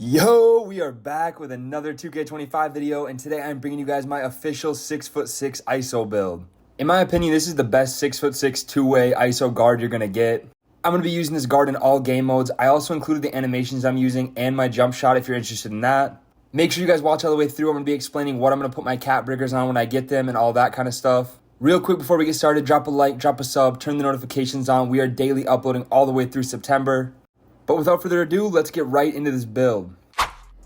Yo, we are back with another 2K25 video, and today I'm bringing you guys my official 6'6" ISO build. In my opinion, this is the best 6'6" two-way ISO guard you're gonna get. I'm gonna be using this guard in all game modes. I also included the animations I'm using and my jump shot if you're interested in that. Make sure you guys watch all the way through. I'm gonna be explaining what I'm gonna put my cat breakers on when I get them and all that kind of stuff. Real quick before we get started, drop a like, drop a sub, turn the notifications on. We are daily uploading all the way through September. But without further ado, let's get right into this build.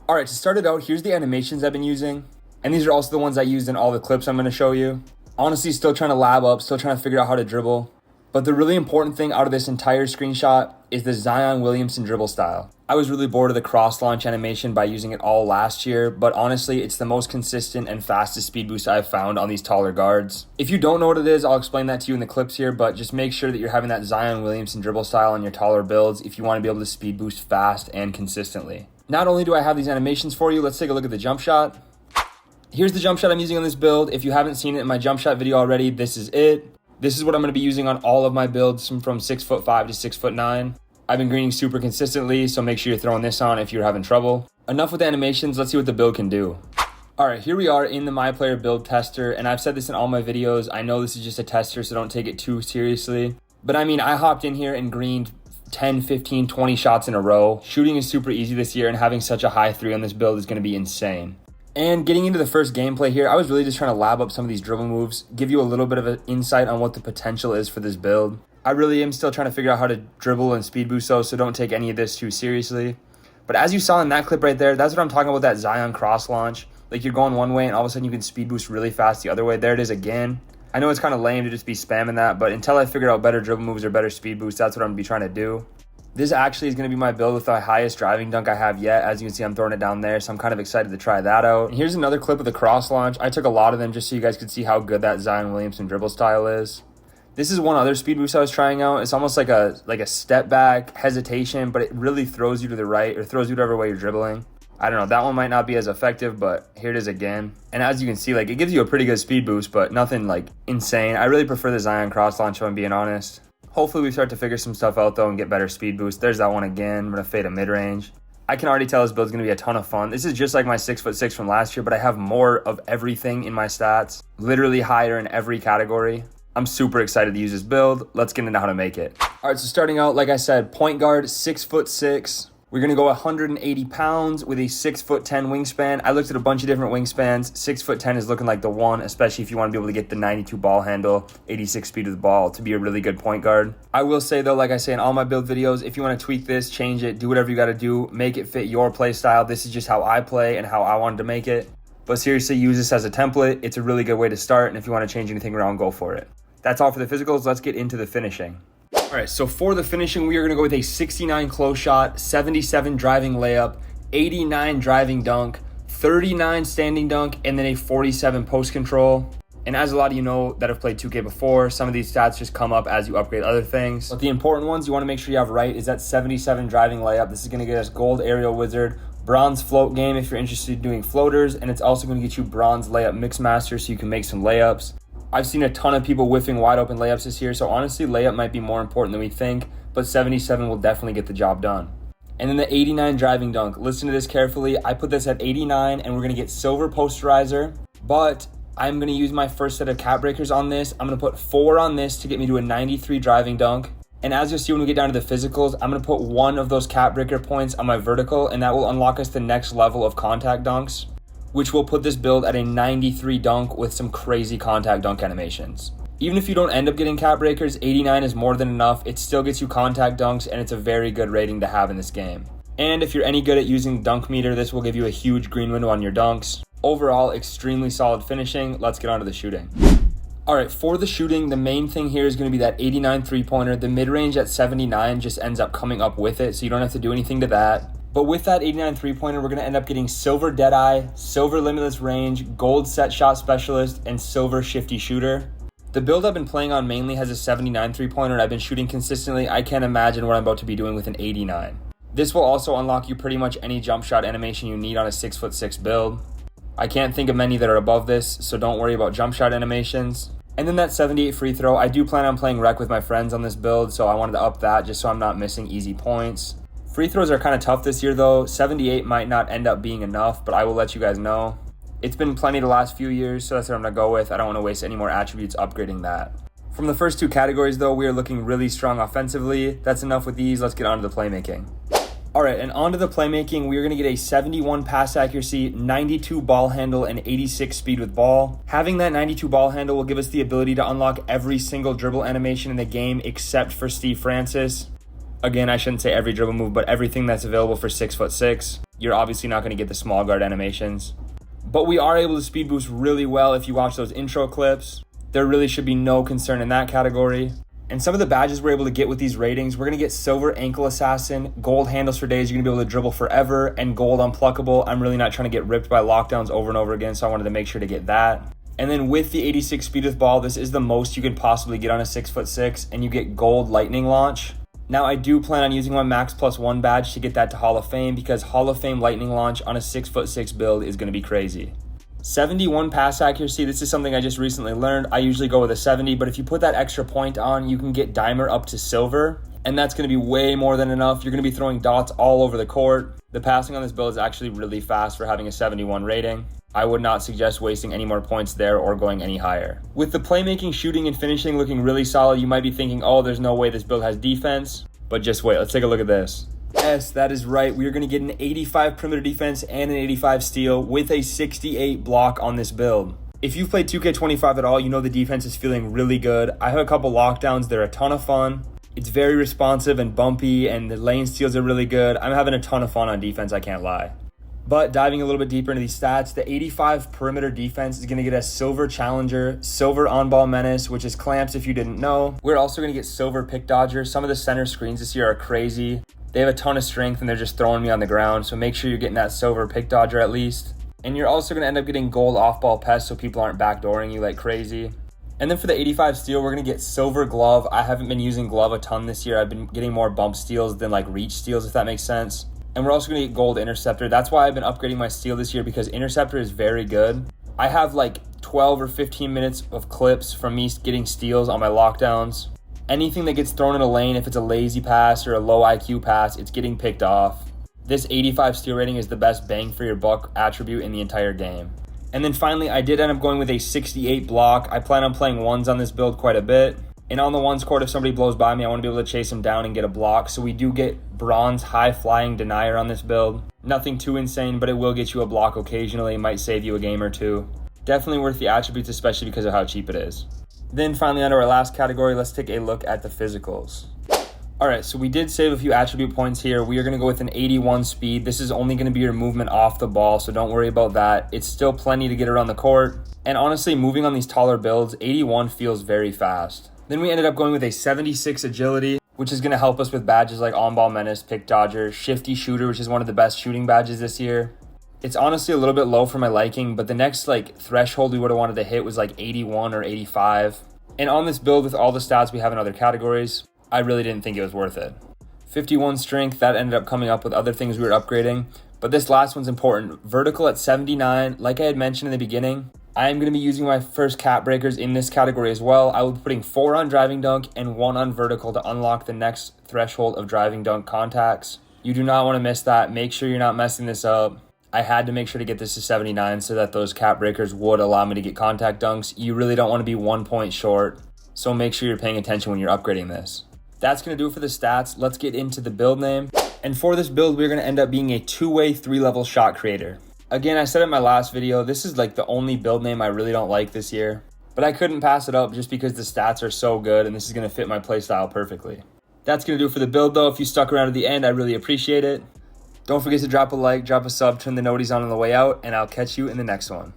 Alright, to start it out, here's the animations I've been using. And these are also the ones I used in all the clips I'm going to show you. Honestly, still trying to lab up, still trying to figure out how to dribble. But the really important thing out of this entire screenshot is the Zion Williamson dribble style. I was really bored of the cross launch animation by using it all last year, but honestly, it's the most consistent and fastest speed boost I've found on these taller guards. If you don't know what it is, I'll explain that to you in the clips here, but just make sure that you're having that Zion Williamson dribble style on your taller builds if you want to be able to speed boost fast and consistently. Not only do I have these animations for you, let's take a look at the jump shot. Here's the jump shot I'm using on this build. If you haven't seen it in my jump shot video already, this is it. This is what I'm going to be using on all of my builds from 6'5" to 6'9". I've been greening super consistently, so make sure you're throwing this on if you're having trouble. Enough with the animations, let's see what the build can do. Alright, here we are in the My Player build tester, and I've said this in all my videos. I know this is just a tester, so don't take it too seriously. But I mean, I hopped in here and greened 10, 15, 20 shots in a row. Shooting is super easy this year, and having such a high 3 on this build is going to be insane. And getting into the first gameplay here, I was really just trying to lab up some of these dribble moves, give you a little bit of an insight on what the potential is for this build. I really am still trying to figure out how to dribble and speed boost those, so don't take any of this too seriously. But as you saw in that clip right there, that's what I'm talking about, that Zion cross launch. Like you're going one way and all of a sudden you can speed boost really fast the other way. There it is again. I know it's kind of lame to just be spamming that, but until I figure out better dribble moves or better speed boost, that's what I'm going to be trying to do. This actually is going to be my build with the highest driving dunk I have yet. As you can see, I'm throwing it down there, so I'm kind of excited to try that out. And here's another clip of the cross launch. I took a lot of them just so you guys could see how good that Zion Williamson dribble style is. This is one other speed boost I was trying out. It's almost like a step back hesitation, but it really throws you to the right or throws you whatever way you're dribbling. I don't know, that one might not be as effective, but here it is again. And as you can see, like it gives you a pretty good speed boost, but nothing like insane. I really prefer the Zion cross launch if I'm being honest. Hopefully we start to figure some stuff out though and get better speed boost. There's that one again. I'm going to fade a mid-range. I can already tell this build's going to be a ton of fun. This is just like my 6'6" from last year, but I have more of everything in my stats. Literally higher in every category. I'm super excited to use this build. Let's get into how to make it. All right, so starting out, like I said, point guard, 6'6". We're going to go 180 pounds with a 6'10" wingspan. I looked at a bunch of different wingspans. 6'10" is looking like the one, especially if you want to be able to get the 92 ball handle, 86 speed of the ball to be a really good point guard. I will say though, like I say in all my build videos, if you want to tweak this, change it, do whatever you got to do, make it fit your play style. This is just how I play and how I wanted to make it. But seriously, use this as a template. It's a really good way to start. And if you want to change anything around, go for it. That's all for the physicals. Let's get into the finishing. All right, so for the finishing, we are going to go with a 69 close shot, 77 driving layup, 89 driving dunk, 39 standing dunk, and then a 47 post control. And as a lot of you know that have played 2K before, some of these stats just come up as you upgrade other things. But the important ones you want to make sure you have right is that 77 driving layup. This is going to get us gold aerial wizard, bronze float game if you're interested in doing floaters, and it's also going to get you bronze layup mix master so you can make some layups. I've seen a ton of people whiffing wide open layups this year, so honestly, layup might be more important than we think, but 77 will definitely get the job done. And then the 89 driving dunk. Listen to this carefully. I put this at 89, and we're going to get silver posterizer, but I'm going to use my first set of cap breakers on this. I'm going to put 4 on this to get me to a 93 driving dunk. And as you'll see when we get down to the physicals, I'm going to put 1 of those cap breaker points on my vertical, and that will unlock us the next level of contact dunks, which will put this build at a 93 dunk with some crazy contact dunk animations. Even if you don't end up getting cap breakers, 89 is more than enough. It still gets you contact dunks, and it's a very good rating to have in this game. And if you're any good at using dunk meter, this will give you a huge green window on your dunks. Overall, extremely solid finishing. Let's get on to the shooting. All right, for the shooting, the main thing here is going to be that 89 three-pointer. The mid-range at 79 just ends up coming up with it, so you don't have to do anything to that. But with that 89 three-pointer, we're going to end up getting silver Deadeye, silver limitless range, gold set shot specialist, and silver shifty shooter. The build I've been playing on mainly has a 79 three-pointer, and I've been shooting consistently. I can't imagine what I'm about to be doing with an 89. This will also unlock you pretty much any jump shot animation you need on a 6'6" build. I can't think of many that are above this, so don't worry about jump shot animations. And then that 78 free throw, I do plan on playing rec with my friends on this build, so I wanted to up that just so I'm not missing easy points. Free throws are kind of tough this year though. 78 might not end up being enough, but I will let you guys know. It's been plenty the last few years, so that's what I'm going to go with. I don't want to waste any more attributes upgrading that. From the first two categories though, we are looking really strong offensively. That's enough with these. Let's get on to the playmaking. All right, and onto the playmaking, we are going to get a 71 pass accuracy, 92 ball handle, and 86 speed with ball. Having that 92 ball handle will give us the ability to unlock every single dribble animation in the game except for Steve Francis. Again, I shouldn't say every dribble move, but everything that's available for 6'6". You're obviously not going to get the small guard animations. But we are able to speed boost really well if you watch those intro clips. There really should be no concern in that category. And some of the badges we're able to get with these ratings, we're going to get Silver Ankle Assassin, Gold Handles for days, you're going to be able to dribble forever, and Gold Unpluckable. I'm really not trying to get ripped by lockdowns over and over again, so I wanted to make sure to get that. And then with the 86 speed with ball, this is the most you could possibly get on a 6'6", and you get Gold Lightning Launch. Now I do plan on using my Max +1 badge to get that to Hall of Fame, because Hall of Fame Lightning Launch on a 6'6" build is going to be crazy. 71 pass accuracy, this is something I just recently learned. I usually go with a 70, but if you put that extra point on, you can get Dimer up to Silver, and that's going to be way more than enough. You're going to be throwing dots all over the court. The passing on this build is actually really fast for having a 71 rating. I would not suggest wasting any more points there or going any higher. With the playmaking, shooting, and finishing looking really solid, you might be thinking, oh, there's no way this build has defense, but just wait, let's take a look at this. Yes, that is right. We are going to get an 85 perimeter defense and an 85 steal with a 68 block on this build. If you've played 2K25 at all, you know the defense is feeling really good. I have a couple lockdowns. They're a ton of fun. It's very responsive and bumpy, and the lane steals are really good. I'm having a ton of fun on defense, I can't lie. But diving a little bit deeper into these stats, the 85 perimeter defense is going to get us Silver Challenger, Silver On-Ball Menace, which is clamps if you didn't know. We're also going to get Silver Pick Dodger. Some of the center screens this year are crazy. They have a ton of strength and they're just throwing me on the ground, so make sure you're getting that Silver Pick Dodger at least. And you're also going to end up getting Gold Off-Ball Pest so people aren't backdooring you like crazy. And then for the 85 steal, we're going to get Silver Glove. I haven't been using Glove a ton this year. I've been getting more bump steals than like reach steals, if that makes sense. And we're also going to get Gold Interceptor. That's why I've been upgrading my steal this year, because Interceptor is very good. I have like 12 or 15 minutes of clips from me getting steals on my lockdowns. Anything that gets thrown in a lane, if it's a lazy pass or a low IQ pass, it's getting picked off. This 85 steal rating is the best bang for your buck attribute in the entire game. And then finally, I did end up going with a 68 block. I plan on playing ones on this build quite a bit. And on the ones court, if somebody blows by me, I want to be able to chase them down and get a block. So we do get Bronze High Flying Denier on this build. Nothing too insane, but it will get you a block occasionally. It might save you a game or two. Definitely worth the attributes, especially because of how cheap it is. Then finally, onto our last category, let's take a look at the physicals. All right, so we did save a few attribute points here. We are going to go with an 81 speed. This is only going to be your movement off the ball, so don't worry about that. It's still plenty to get around the court. And honestly, moving on these taller builds, 81 feels very fast. Then we ended up going with a 76 agility, which is going to help us with badges like On-Ball Menace, Pick Dodger, Shifty Shooter, which is one of the best shooting badges this year. It's honestly a little bit low for my liking, but the next like threshold we would have wanted to hit was like 81 or 85. And on this build with all the stats we have in other categories, I really didn't think it was worth it. 51 strength, that ended up coming up with other things we were upgrading. But this last one's important. Vertical at 79, like I had mentioned in the beginning, I am going to be using my first cap breakers in this category as well. I will be putting 4 on driving dunk and 1 on vertical to unlock the next threshold of driving dunk contacts. You do not want to miss that. Make sure you're not messing this up. I had to make sure to get this to 79 so that those cap breakers would allow me to get contact dunks. You really don't want to be 1 point short, so make sure you're paying attention when you're upgrading this. That's going to do it for the stats. Let's get into the build name. And for this build, we're going to end up being a 2-way 3-level shot creator. Again, I said in my last video, this is like the only build name I really don't like this year, but I couldn't pass it up just because the stats are so good and this is going to fit my playstyle perfectly. That's going to do it for the build though. If you stuck around to the end, I really appreciate it. Don't forget to drop a like, drop a sub, turn the noties on the way out, and I'll catch you in the next one.